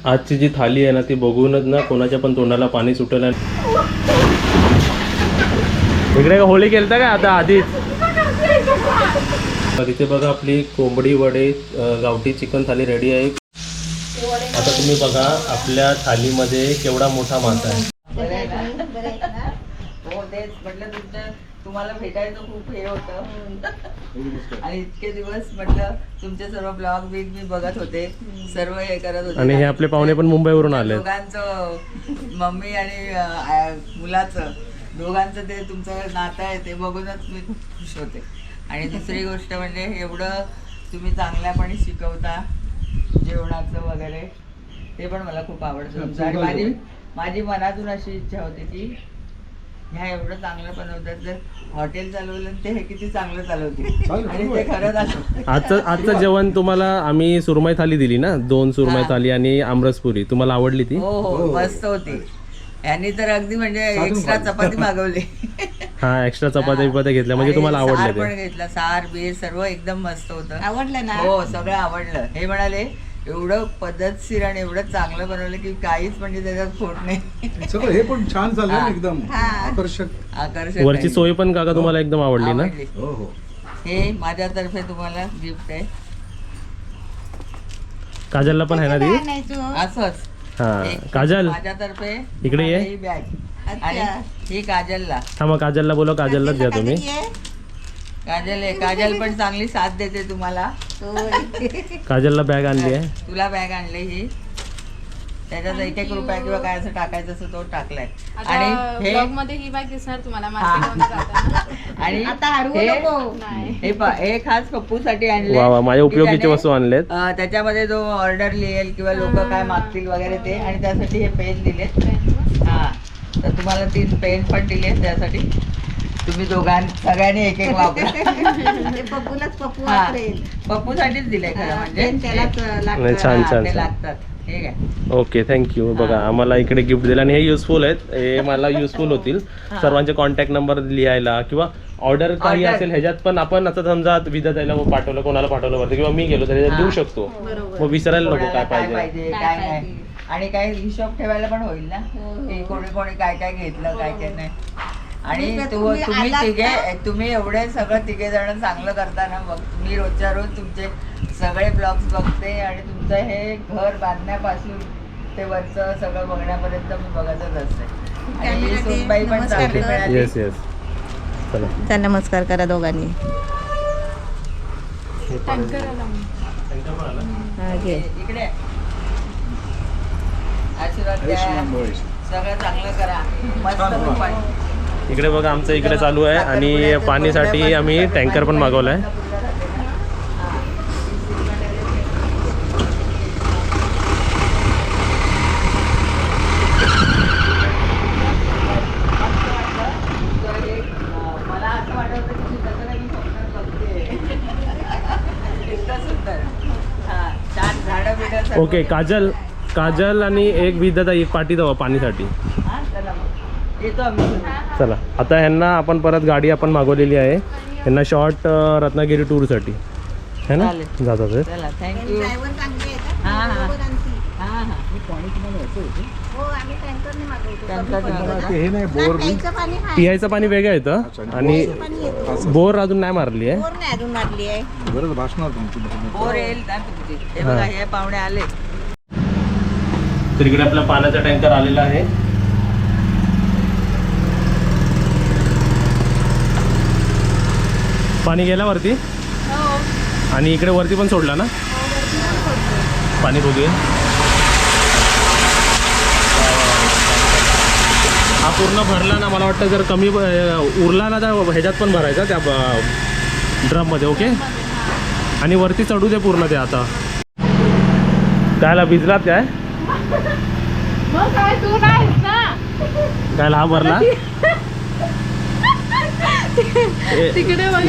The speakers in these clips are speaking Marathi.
आजची जी थाली आहे ना ती बघूनच ना कोणाच्या पण तोंडाला पाणी सुटलं. इकडे होळी केलता का आता आधीच? इथे बघा आपली कोंबडी वडे गावठी चिकन थाली रेडी आहे. आता तुम्ही बघा आपल्या थालीमध्ये केवढा मोठा मासा आहे. हो तेच म्हटलं तुम्हाला भेटायचं खूप हे होतं आणि इतके दिवस म्हटलं तुमचे सर्व ब्लॉग बिग मी बघत होते, सर्व हे करत होते. आणि हे आपले पाहुणे पण मुंबईवरून आले. दोघांचं मम्मी आणि मुलाचं दोघांचं ते तुमचं नातं आहे ते बघूनच मी खुश होते. आणि दुसरी गोष्ट म्हणजे एवढं तुम्ही चांगल्यापणे शिकवता जेवणाचं वगैरे, ते पण मला खूप आवडतं तुमचं. आणि माझी मनातून अशी इच्छा होती की ह्या एवढं चांगलं बनवतात, जर हॉटेल चालवलं ते हे किती चांगलं चालवतील आणि ते खरं झालं. आजचं जेवण तुम्हाला आम्ही सुरमई थाली दिली ना, 2 सुरमई थाली आणि आमरसपुरी, तुम्हाला आवडली ती? हो हो मस्त होती. यांनी तर अगदी म्हणजे एक्स्ट्रा चपाती मागवली. हा एक्स्ट्रा चपात्या घेतल्या म्हणजे तुम्हाला आवडले ते पण घेतला, सार बीर सर्व एकदम मस्त होतं. आवडलं ना? हो सगळं आवडलं. हे म्हणाले एवढं पद्धतशीर आणि एवढं चांगलं बनवलं की काहीच म्हणजे त्याच्यात खोट नाही. सगळं हे पण छान झालं एकदम आकर्षक. वरची सोय पण काका तुम्हाला एकदम आवडली ना? हो हो. हे माझ्यातर्फे तुम्हाला गिफ्ट आहे. काजलला पण आहे ना ती? असंच हा काजल माझ्यातर्फे इकडे ये. ही बॅग आणि ही काजलला. हा मग काजलला बोला, काजललाच द्या तुम्ही. काजल आहे, काजल पण चांगली साथ देते तुम्हाला. काजलला बॅग आणली आहे. तुला बॅग आणली ही, त्याच्यात 1-1 रुपया किंवा काय असं टाकायचं असं तो टाकलाय. आणि हे मध्ये ही बॅग दिसणार तुम्हाला मार्केटमध्ये जाताना. आणि हे खास पप्पूसाठी आणले. वा वा, माझ्या उपयोगीची वस्तू आणलेत. त्याच्यामध्ये जो ऑर्डर लिहेल किंवा लोक काय मागतील वगैरे ते, आणि त्यासाठी हे पेन दिलेत. हा तर तुम्हाला 3 पेन पण दिले, त्यासाठी तुम्ही सगळ्यांनी 1-1 वापरा. पप्पूसाठीच दिले खरं म्हणजे. छान छान ते लागतात. ठीक आहे. Okay thank you. बघा आम्हाला इकडे गिफ्ट दिलं आणि हे युजफुल आहेत, हे मला युजफुल होतील. सर्वांचे कॉन्टॅक्ट नंबर लिहायला किंवा ऑर्डर काही असेल ह्याच्यात पण आपण आता समजा विधाताईला पाठवलं, कोणाला पाठवलं वरती किंवा मी गेलो तरी देऊ शकतो. मग विसरायला नको काय पाहिजे काय नाही. आणि काही हिशोब ठेवायला पण होईल ना की कोणी कोणी काय काय घेतलं काय काय नाही. आणि तुम्ही एवढे सगळं 3 जण चांगलं करता ना. मग मी रोजच्या रोज तुमचे सगळे ब्लॉग्स बघते आणि तुमचं हे घर बांधण्यापासून ते वरचं सगळं बघण्यापर्यंत मी बघतच असते. आणि सुनबाई पण चांगली मिळाली. Yes yes. चला नमस्कार करा दोघांनी. इकडे आशीर्वाद द्या, सगळं चांगलं करा. मस्त पण इकडे बघा आमचं इकडे चालू आहे आणि पाणीसाठी आम्ही टँकर पण मागवलाय. मला असं वाटत होतं की मी स्वप्नात बघते. इतकं सुंदर. हा छान झाडं बिडं. ओके काजल आणि एक विधाता एक पाठी दवा पाणीसाठी. चला आता ह्यांना आपण परत गाडी आपण मागवलेली आहे, ह्यांना शॉर्ट रत्नागिरी टूरसाठी है ना जातात. चला थँक्यू. पियायचं पाणी वेगळं येतं आणि बोर अजून नाही मारली आहे. बोर येईल ना तुमची. हे बघा हे पाहुणे आले. तर इकडे आपला पाण्याचा टँकर आलेला आहे. पाणी गेला वरती आणि इकडे वरती पण सोडला ना पाणी. बघूया हा पूर्ण भरला ना. मला वाटतं जर कमी उरला ना तर ह्याच्यात पण भरायचा त्या ड्रममध्ये. ओके आणि वरती चढू दे पूर्ण ते. आता कायला भिजलात काय? कायला हा भरला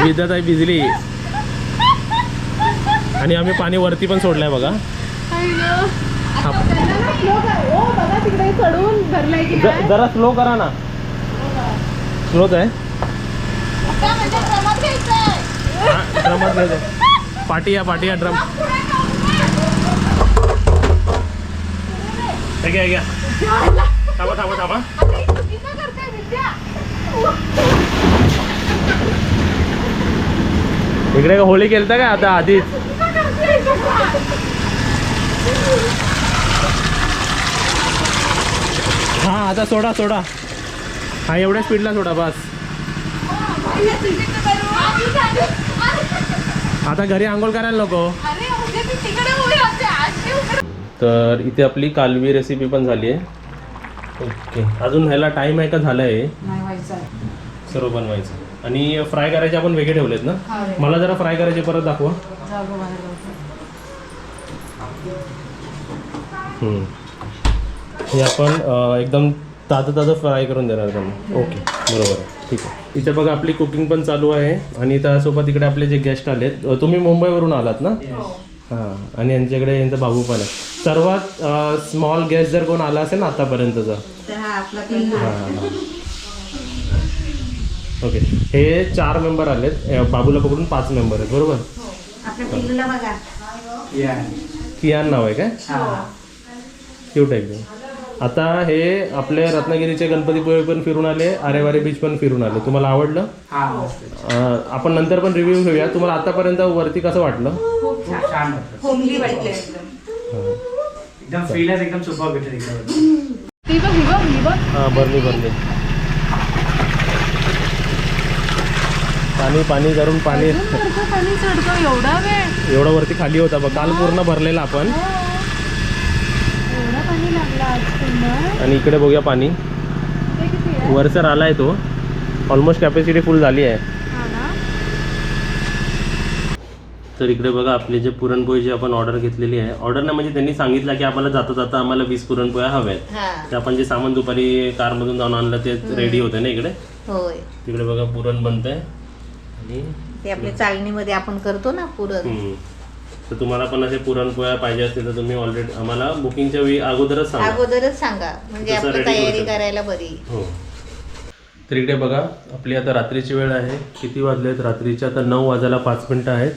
विद्याताई भिजली आणि आम्ही पाणी वरती पण सोडलंय बघा. जरा स्लो करा ना. स्लोच आहे. ड्रमात घ्यायचं. पाठी या ड्रम. हे घ्या घ्या थांबा थांबा थांबा. इकडे होळी केलता का आता आधीच? हा आता सोडा सोडा. हा एवढ्या स्पीडला सोडा बस. आता घरी आंघोळ करायला नको. तर इथे आपली कालवी रेसिपी पण झाली आहे. ओके अजून ह्याला टाइम आहे का झालं आहे? सर्व बनवायचं आणि फ्राय करायचे आपण वेगळे ठेवलेत ना. मला जरा फ्राय करायचे परत दाखवा. हे आपण एकदम ताजं फ्राय करून देणार त्यांना. ओके बरोबर आहे ठीक आहे. इथे बघा आपली कुकिंग पण चालू आहे आणि त्यासोबत इकडे आपले जे गेस्ट आलेत. तुम्ही मुंबईवरून आलात ना? हां आणि यांच्याकडे यांचा भाऊ पण आहे. सर्वात स्मॉल गेस्ट जर कोण आला असेल ना आतापर्यंतचा. हां ओके हे 4 मेंबर आलेत. बाबूला पकडून 5 मेंबर आहेत बरोबर. कियान नाव आहे काय? क्यूट आहे एकदम. आता हे आपले रत्नागिरीचे गणपतीपुळे पण फिरून आले, आरेवारे बीच पण फिरून आले. तुम्हाला आवडलं? आपण नंतर पण रिव्ह्यू घेऊया. तुम्हाला आतापर्यंत वरती कसं वाटलं? एकदम फील एकदम सुपर भेटेल हां भरली भरली. पाणी पाणी करून पाणी एवढा वेळ एवढं वरती खाली होता बघ. काल पूर्ण भरलेला आपण. एवढा पाणी लागला आज पुन्हा. आणि इकडे बघूया पाणी वरसर आलाय तो. ऑलमोस्ट कॅपॅसिटी फुल झाली आहे. तर इकडे बघा आपले जे पुरणपोळी जी आपण ऑर्डर घेतलेली आहे. ऑर्डर नाही म्हणजे त्यांनी सांगितलं की आम्हाला जाता जाता आम्हाला 20 पुरणपोळ्या हव्या आहेत. ते आपण जे सामान दुपारी कारमधून जाऊन आणलं ते रेडी होते ना इकडे. होय तिकडे बघा पुरण बनतंय आणि ते आपल्या चाळणीमध्ये आपण करतो ना पुरण. तर तुम्हाला पण असे पुरणपोळ्या पाहिजे असतील तर तुम्ही ऑलरेडी आम्हाला बुकिंगच्या वेळी अगोदरच सांगा म्हणजे जसं आपण ready तयारी करू शकतो. करायला बरी. हो. तर इकडे बघा आपली आता रात्रीची वेळ आहे. किती वाजलेत? रात्रीचे आता 9 वाजायला 5 मिनटं आहेत.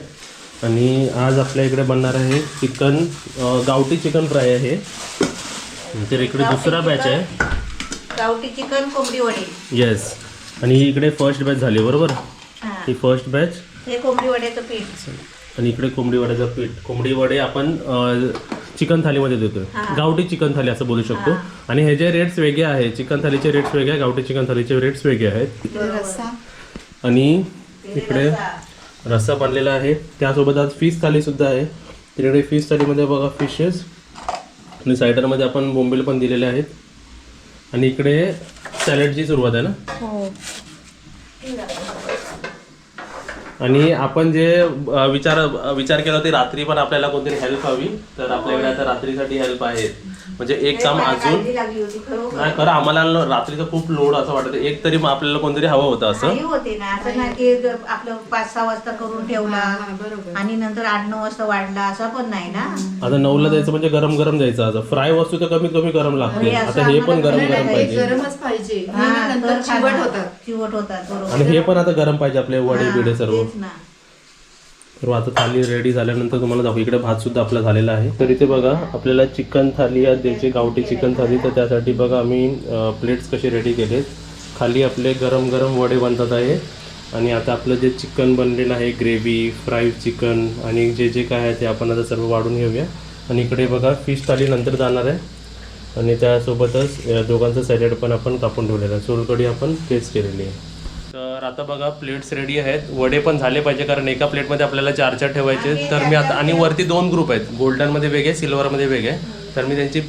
आणि आज आपल्या इकडे बनणार आहे चिकन गावठी चिकन फ्राय आहे. तर इकडे दुसरा बॅच आहे गावठी चिकन कोंबडी वडे. येस. आणि ही इकडे फर्स्ट बॅच झाली बरोबर. ही फर्स्ट बॅच. हे कोंबडी वड्याचं पीठ. आणि इकडे कोंबडी वड्याचं पीठ. कोंबडी वडे आपण चिकन थालीमध्ये देतोय. गावठी चिकन थाली असं बोलू शकतो. आणि हे जे रेट्स वेगळे आहेत, चिकन थालीचे रेट्स वेगळे आहेत, गावठी चिकन थालीचे रेट्स वेगळे आहेत. आणि इकडे रस्सा बनलेला आहे. त्यासोबत आज फिश थाली सुद्धा आहे. तिकडे फिश थालीमध्ये बघा फिशेस आणि सायडरमध्ये आपण बोंबील पण दिलेले आहेत. आणि इकडे सॅलडची सुरुवात आहे ना. आणि आपण जे विचार केला होती रात्री पण आपल्याला कोणतरी हेल्प हवी. तर आपल्याकडे आता रात्रीसाठी हेल्प आहे. म्हणजे एक काम अजून नाही खरं आम्हाला रात्रीचं खूप लोड असं वाटतं. एक तरी आपल्याला कोणतरी हवं होतं असं. होते ना असं नाही की आपलं 5-6 वाजता करून ठेवला आणि नंतर 8-9 वाजता वाढला असं पण नाही ना. आता 9ला द्यायचं म्हणजे गरम गरम द्यायचं. असं फ्राय वस्तू तर कमीत कमी गरम लागते. आता हे पण गरम गरम पाहिजे. गरमच पाहिजे. नंतर चिवट होतात बरोबर. आणि हे पण आता गरम पाहिजे आपले वडे बिडे सर्व. तेच ना. तर आता थाली रेडी झाल्यानंतर तुम्हाला दाखवू. इकडे भात सुद्धा आपला झालेला आहे. तर इथे बघा आपल्याला चिकन थाली या द्यायची गावठी चिकन थाली. तर त्यासाठी बघा आम्ही प्लेट्स कसे रेडी केलेत. खाली आपले गरम गरम वडे बनतात आहे. आणि आता आपलं जे चिकन बनलेलं आहे ग्रेव्ही फ्राईड चिकन आणि जे जे काय आहे ते आपण आता सर्व वाढून घेऊया. आणि इकडे बघा फिश थाली नंतर जाणार आहे. आणि त्यासोबतच दोघांचं सॅलड पण आपण कापून ठेवलेलं आहे. सोलकढी आपण तेच केलेली आहे. तर आता बघा प्लेट्स रेडी आहेत. वडे पण झाले पाहिजे कारण एका प्लेटमध्ये आपल्याला 4-4 ठेवायचे. तर मी आता आणि वरती 2 ग्रुप आहेत. गोल्डनमध्ये वेगळे सिल्वरमध्ये वेगळे. तर मी त्यांची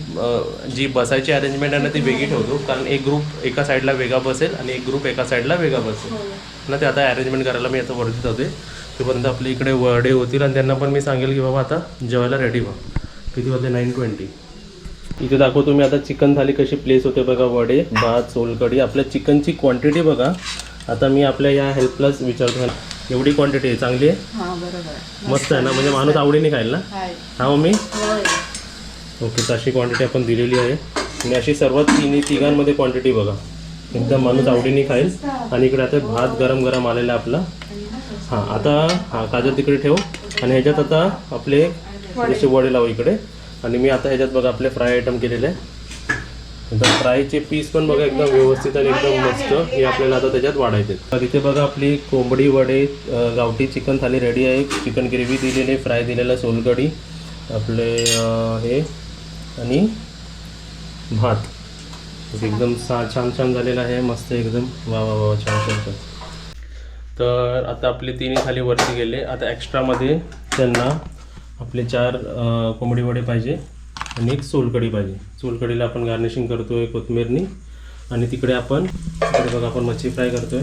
जी बसायची अरेंजमेंट आहे ना ती वेगळी ठेवतो. कारण एक ग्रुप एका साईडला वेगळा बसेल आणि एक ग्रुप एका साईडला वेगळा बसेल ना. ते आता अरेंजमेंट करायला मी आता वरती जाते. तोपर्यंत आपल्या इकडे वडे होतील. आणि त्यांना पण मी सांगेल की बाबा आता जेवायला रेडी व्हा. किती वाजले? 9:20. इथे दाखवतो मी आता चिकन थाली कशी प्लेस होते बघा. वडे भात सोलकढी. आपल्या चिकनची क्वांटिटी बघा. आता मी आपल्या या हेल्पलाच विचारतो एवढी क्वांटिटी आहे चांगली आहे मस्त आहे ना. म्हणजे माणूस आवडीने खाईल ना. हा मम्मी. ओके तर अशी क्वांटिटी आपण दिलेली आहे. आणि अशी सर्वात तिघांमध्ये क्वांटिटी बघा. एकदम माणूस आवडीने खाईल. आणि इकडे आता भात गरम गरम आलेला आहे आपला. हां आता काजू तिकडे ठेव. आणि ह्याच्यात आता आपले जसे वडे लावू इकडे. आणि मी आता ह्याच्यात बघा आपले फ्राय आयटम केलेले आहे. नंतर फ्रायचे पीस पण बघा एकदम व्यवस्थित आणि एकदम मस्त हे आपल्याला आता त्याच्यात वाढायचे. तर इथे बघा आपली कोंबडी वडे, गावठी चिकन थाली रेडी आहे. चिकन ग्रेव्ही दिलेली, फ्राय दिलेला, सोलकढी आपले हे आणि भात एकदम छान छान झालेला आहे. मस्त एकदम वा वा वा छान छान छान. तर आता आपले तिन्ही थाली वरती गेले. आता एक्स्ट्रामध्ये त्यांना आपले 4 कोंबडी वडे पाहिजे आणि 1 सोलकढी पाहिजे. सोलकढीला आपण गार्निशिंग करतोय कोथिंबीरनी आणि तिकडे बघा आपण मच्छी फ्राय करतोय.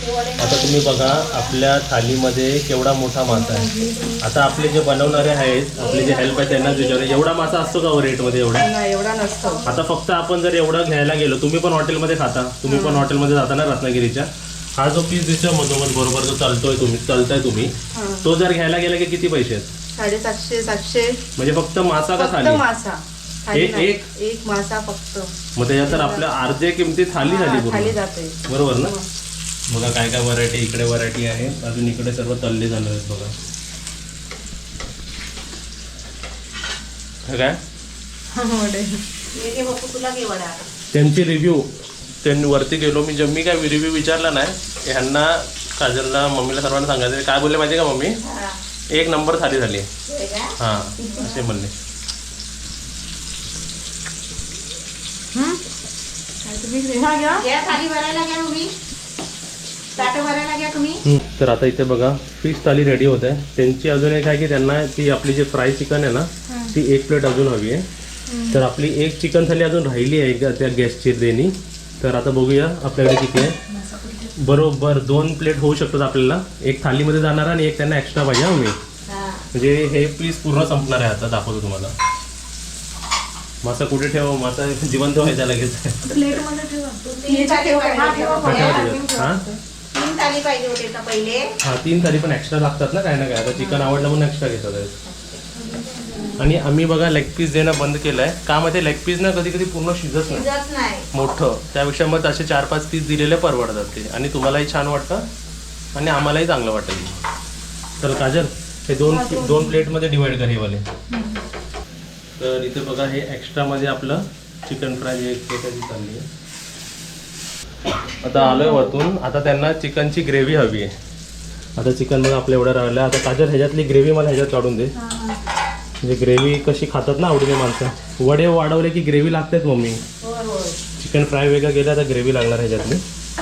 आता तुम्ही बघा आपल्या थालीमध्ये केवढा मोठा मासा आहे. आता आपले जे बनवणारे आहेत, आपले जे हेल्प आहेत त्यांनाच विचारले एवढा मासा असतो का रेटमध्ये एवढा? एवढा नसतो. आता फक्त आपण जर एवढं घ्यायला गेलो, तुम्ही पण हॉटेलमध्ये खाता, तुम्ही पण हॉटेलमध्ये जाता ना रत्नागिरीच्या, हा जो पीस दिसतो मधोमध बरोबर जो चालताय तुम्ही तो जर घ्यायला गेला की किती पैसे आहेत? 750-700 म्हणजे फक्त मासा का थाली? मासा एक मासा फक्त. मग त्याच्यात तर आपल्या अर्ध्या किमती थाली झाली पूर्ण, जाते. बरोबर ना? बघा काय काय व्हरायटी, इकडे व्हरायटी आहे, अजून इकडे सर्व तळले झाले आहेत बघा. काय तुला घे वडा. त्यांची रिव्ह्यू वरती गेलो मी काय रिव्ह्यू विचारला नाही ह्यांना, काजलला, मम्मीला सर्वांना सांगायचं. काय बोलले माहिती का मम्मी? 1 नंबर थाली झाली. हां असे म्हणले. थाली भरायला घ्या तुम्ही, ताटं भरायला घ्या तुम्ही. तर आता इथे बघा फिश थाली रेडी होत आहे. त्यांची अजून एक आहे की त्यांना ती आपली जे फ्राय चिकन आहे ना ती 1 प्लेट अजून हवी आहे. तर आपली 1 चिकन थाली अजून राहिली आहे त्या गॅसची देणी. तर आता बघूया आपल्याकडे किती आहे. बरोबर 2 प्लेट होऊ शकतात आपल्याला. 1 थालीमध्ये जाणार आणि 1 त्यांना एक्स्ट्रा पाहिजे. मी म्हणजे हे पीस पूर्ण संपणार आहे. आता दाखवतो तुम्हाला. मासा कुठे ठेवा? मासा जिवंत व्हायचा लगेच. हां 3 थाली पाहिजे होते ना पहिले. हां 3 थाली पण एक्स्ट्रा लागतात ना काय ना काय. आता चिकन आवडलं म्हणून एक्स्ट्रा घेतात. आणि आम्ही बघा लेग पीस देणं बंद केलं आहे. का माहिती लेग पीस ना कधी कधी पूर्ण शिजत नाही मोठं, त्यापेक्षा मग असे 4-5 पीस दिलेले परवडतात ते. आणि तुम्हालाही छान वाटतं आणि आम्हालाही चांगलं वाटेल. तर काजल हे 2 प्लेटमध्ये डिवाइड कर हे वाले. तर इथे बघा हे एक्स्ट्रामध्ये आपलं चिकन फ्राय जे 1 प्लेट चालली आहे. आता आलोय वरतून. आता त्यांना चिकनची ग्रेव्ही हवी आहे. आता चिकन बघा आपलं एवढं राहिलं. आता काजल ह्याच्यातली ग्रेव्ही मला ह्याच्यात काढून दे. म्हणजे ग्रेव्ही कशी खातात ना आवडीने माणसं. वडे वाढवले की ग्रेव्ही लागतेच मम्मी. चिकन फ्राय वेगळं गेलं तर ग्रेव्ही लागणार ह्याच्यातली.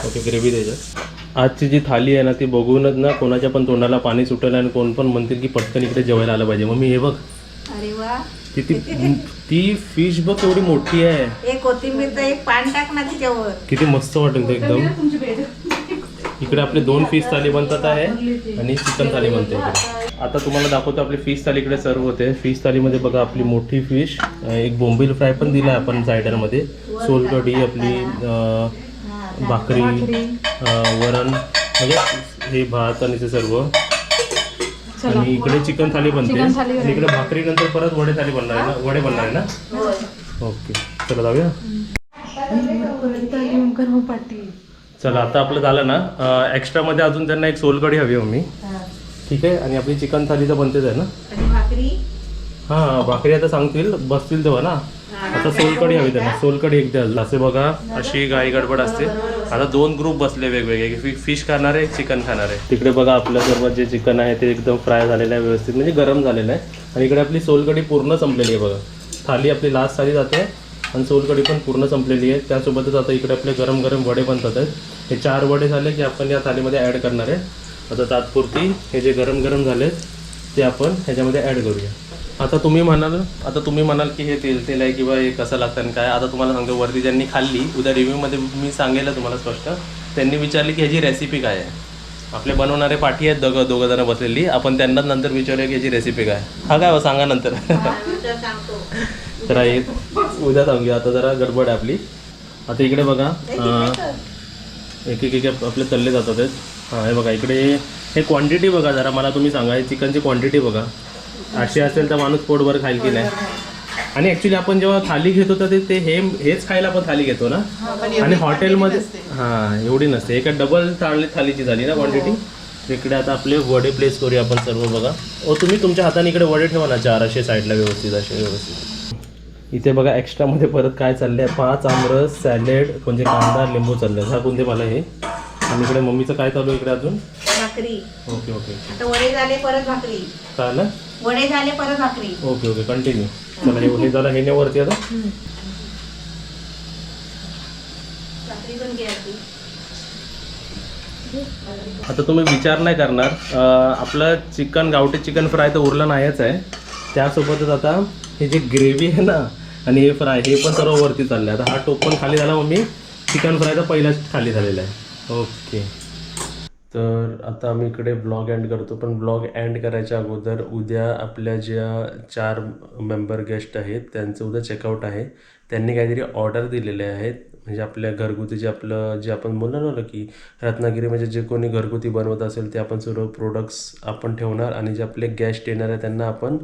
ओके ग्रेव्ही द्यायच्यात. आजची जी थाली आहे ना ती बघूनच ना कोणाच्या पण तोंडाला पाणी सुटेल आणि कोण पण म्हणतील की पटकन इकडे जेवायला आलं पाहिजे. मम्मी हे बघ अरे वा, ती फिश बघ एवढी मोठी आहे. एक कोथिंबीरचं एक पान टाक ना तिच्यावर. किती मस्त वाटेल ते एकदम. इकडे आपले 2 फिश थाली बनतात आहे आणि चिकन थाली बनते इकडे. आता तुम्हाला दाखवतो आपली फिश थाली इकडे सर्व होते. फिश थालीमध्ये बघा आपली मोठी फिश, एक बोंबील फ्राय पण दिला आहे आपण सायडरमध्ये, सोलकढी आपली, भाकरी, वरण म्हणजे हे भात आणि ते सर्व. आणि इकडे चिकन थाली बनते आणि इकडे भाकरी नंतर परत वडे थाली बनणार आहे ना. वडे बनणार आहे ना. ओके चला जाऊया. चला आता आपलं झालं ना. एक्स्ट्रामध्ये अजून त्यांना 1 सोलकढी हवी मम्मी. ठीक आहे. आणि आपली चिकन थाली तर बनतेच आहे ना. हां भाकरी आता सांगतील बसतील तेव्हा ना. आता सोलकढी हवी त्यांना. सोलकढी 1 द्या अजून. असे बघा अशी घाई गडबड असते. आता 2 ग्रुप बसले वेगवेगळे, फिश खाणारे, चिकन खाणारे. तिकडे बघा आपलं सर्व जे चिकन आहे ते एकदम फ्राय झालेलं आहे व्यवस्थित, म्हणजे गरम झालेलं आहे. आणि इकडे आपली सोलकढी पूर्ण संपलेली आहे बघा. थाली आपली लास्ट थाली जाते आणि सोलकढी पण पूर्ण संपलेली आहे. त्यासोबतच आता इकडे आपले गरम गरम वडे बनतात आहेत. हे 4 वडे झाले की आपण या थालीमध्ये ॲड करणार आहे. आता तात्पुरती हे जे गरम गरम झालेत ते आपण ह्याच्यामध्ये ॲड करूया. आता तुम्ही म्हणाल की हे तेल आहे किंवा हे कसं लागतं आणि काय. आता तुम्हाला सांगतो वरती ज्यांनी खाल्ली, उद्या रिव्ह्यूमध्ये मी सांगेल तुम्हाला स्पष्ट. त्यांनी विचारली की ह्याची रेसिपी काय आहे. आपले बनवणारे पाठी आहेत दोघं जण बसलेली. आपण त्यांनाच नंतर विचारूया की ह्याची रेसिपी काय. हा काय सांगा नंतर. तर हे उद्या सांगूया. आता जरा गडबड आहे आपली. आता इकडे बघा एक आपले तळले जातात आहेत. हां हे बघा इकडे हे क्वांटिटी बघा जरा मला तुम्ही सांगा. चिकनची क्वांटिटी बघा. 800 असेल तर माणूस पोटभर खाईल की नाही. आणि ॲक्च्युली आपण जेव्हा थाली घेतो तर ते हेच खायला आपण थाली घेतो ना. आणि हॉटेलमध्ये हां एवढी नसते. एका डबल थालीची झाली ना क्वांटिटी. इकडे आता आपले वडे प्लेस करूया आपण सर्व बघा. तुम्ही तुमच्या हाताने इकडे वडे ठेवा ना 4 असे साईडला व्यवस्थित. इथे बघा एक्स्ट्रामध्ये परत काय चाललं आहे, 5 आमरस सॅलेड म्हणजे कांदा लिंबू चाललं आहे, झाकून दे मला हे. आणि इकडे मम्मीचं काय चालू आहे इकडे अजून? भाकरी. ओके ओके आता वडे झाले परत भाकरी. काय आलं? वडे झाले परत भाकरी. Okay okay continue. चला हे झालं, हे नाही वरती आता. भाकरी पण घ्यायची. आता तुम्ही विचार नाही करणार, आपलं चिकन गावठी चिकन फ्राय तर उरलं नाहीच आहे, त्यासोबतच आता हे जे ग्रेव्ही आहे ना आणि हे फ्राय हे पण सर्व वरती चाललं आहे. आता हा टोप पण खाली झाला, मम्मी चिकन फ्राय तर पहिलाच खाली झालेला आहे. ओके, तर आता आम्ही इकडे ब्लॉग एंड करतो, पण ब्लॉग एंड करायच्या अगोदर उद्या आपल्या ज्या 4 मेंबर गेस्ट आहेत त्यांचं उद्या चेकआउट आहे. त्यांनी काहीतरी ऑर्डर दिलेले आहेत, म्हणजे आपल्या घरगुती जे आपण बोललो ना की रत्नागिरी म्हणजे जे कोणी घरगुती बनवत असेल ते आपण सर्व प्रोडक्ट्स आपण ठेवणार आणि जे आपले गेस्ट येणार आहे त्यांना आपण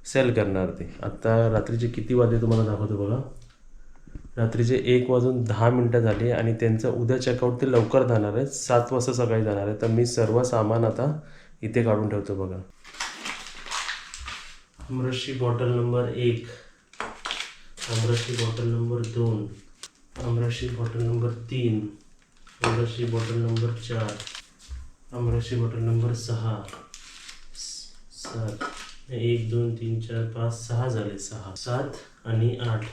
सेल करणार. ते आता रात्रीचे किती वाजले तुम्हाला दाखवतो बघा. रात्रीचे 1:10 झाले आणि त्यांचं उद्या चेकआउट ते लवकर जाणार आहे, 7 वाजता सकाळी जाणार आहे. तर मी सर्व सामान आता इथे काढून ठेवतो बघा. आमरसची बॉटल नंबर 1, आमरसची बॉटल नंबर 2, आमरसची बॉटल नंबर 3, आमरसची बॉटल नंबर 4, आमरसची बॉटल नंबर 6, 7, 1 2 3 4 5 6 झाले, 6 7 आणि 8.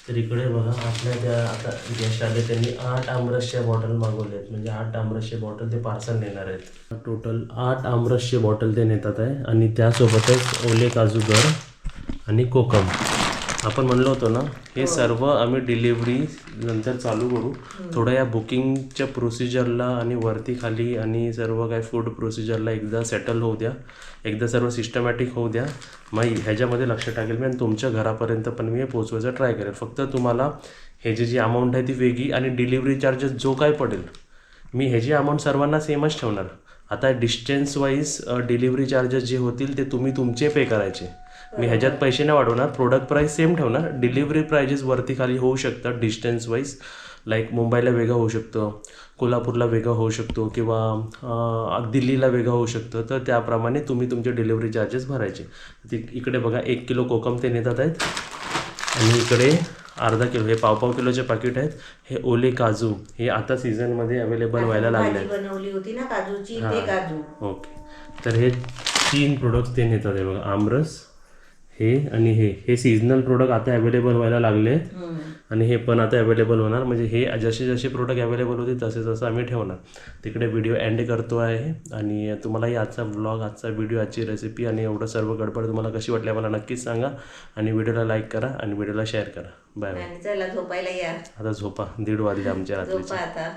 तर इकडे बघा आपल्या त्या आता गेस्ट आले त्यांनी 8 आमरसच्या बॉटल मागवले आहेत, म्हणजे 8 आमरसचे बॉटल ते पार्सल नेणार आहेत. टोटल 8 आमरसचे बॉटल ते नेतात आहे आणि त्यासोबतच ओले काजूगर आणि कोकम. आपण म्हणलो होतो ना हे सर्व आम्ही डिलिव्हरी नंतर चालू करू. थोडं या बुकिंगच्या प्रोसिजरला आणि वरती खाली आणि सर्व काय फूड प्रोसिजरला एकदा सेटल होऊ द्या, एकदा सर्व सिस्टमॅटिक होऊ द्या. मग ह्याच्यामध्ये लक्ष टाकेल मी आणि तुमच्या घरापर्यंत पण मी हे पोचवायचा ट्राय करेल. फक्त तुम्हाला ह्याची जी अमाऊंट आहे ती वेगळी आणि डिलिव्हरी चार्जेस जो काय पडेल मी ह्याची अमाऊंट सर्वांना सेमच ठेवणार. आता डिस्टन्स वाईज डिलिव्हरी चार्जेस जे होतील ते तुम्ही तुमचे पे करायचे. मी ह्याच्यात पैसे नाही वाढवणार, प्रोडक्ट प्राईस सेम ठेवणार. डिलिव्हरी प्राइजेस वरती खाली होऊ शकतात डिस्टन्स वाईज, लाईक मुंबईला वेगळं होऊ शकतं, कोल्हापूरला वेगळं होऊ शकतो किंवा दिल्लीला वेगळं होऊ शकतं. तर त्याप्रमाणे तुम्ही तुमचे डिलिव्हरी चार्जेस भरायचे. इकडे बघा 1 किलो कोकम ते नेतात आहेत आणि इकडे अर्धा किलो हे पाव किलोचे पाकिट आहेत. हे ओले काजू हे आता सीझनमध्ये अवेलेबल व्हायला लागले आहेत. बनवली होती ना काजूची, ते काजू. ओके, तर हे 3 प्रोडक्ट्स ते नेतात आहे बघा. आमरस हे आणि हे सीझनल प्रोडक्ट आता अवेलेबल व्हायला लागले आणि हे पण आता अवेलेबल होणार. म्हणजे हे जसे जसे प्रोडक्ट अवेलेबल होते तसे तसं आम्ही ठेवणार. तिकडे व्हिडिओ एंड करतो आहे आणि तुम्हालाही आजचा व्लॉग, आजचा व्हिडिओ, आजची रेसिपी आणि एवढं सर्व गडबड तुम्हाला कशी वाटली मला नक्कीच सांगा आणि व्हिडिओला लाईक करा आणि व्हिडिओला शेअर करा. Bye bye. चला झोपायला या. आता झोपा, 1:30 वाजले आमच्या रात्रीचे. आता